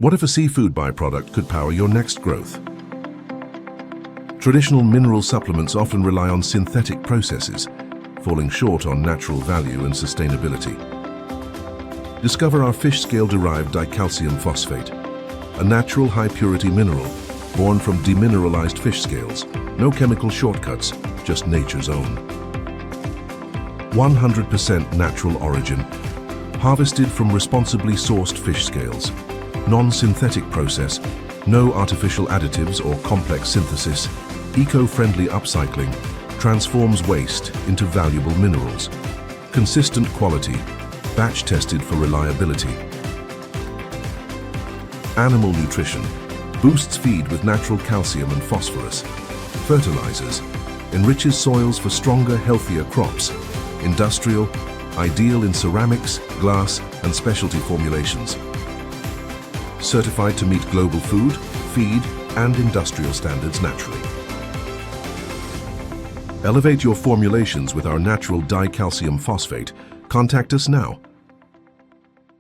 What if a seafood byproduct could power your next growth? Traditional mineral supplements often rely on synthetic processes, falling short on natural value and sustainability. Discover our fish scale-derived dicalcium phosphate, a natural high-purity mineral born from demineralized fish scales. No chemical shortcuts, just nature's own. 100% natural origin, harvested from responsibly sourced fish scales. Non-synthetic process, no artificial additives or complex synthesis. Eco-friendly upcycling transforms waste into valuable minerals. Consistent quality, batch tested for reliability. Animal nutrition, boosts feed with natural calcium and phosphorus. Fertilizers, enriches soils for stronger, healthier crops. Industrial, ideal in ceramics, glass, and specialty formulations. Certified to meet global food, feed, and industrial standards naturally. Elevate your formulations with our natural dicalcium phosphate. Contact us now.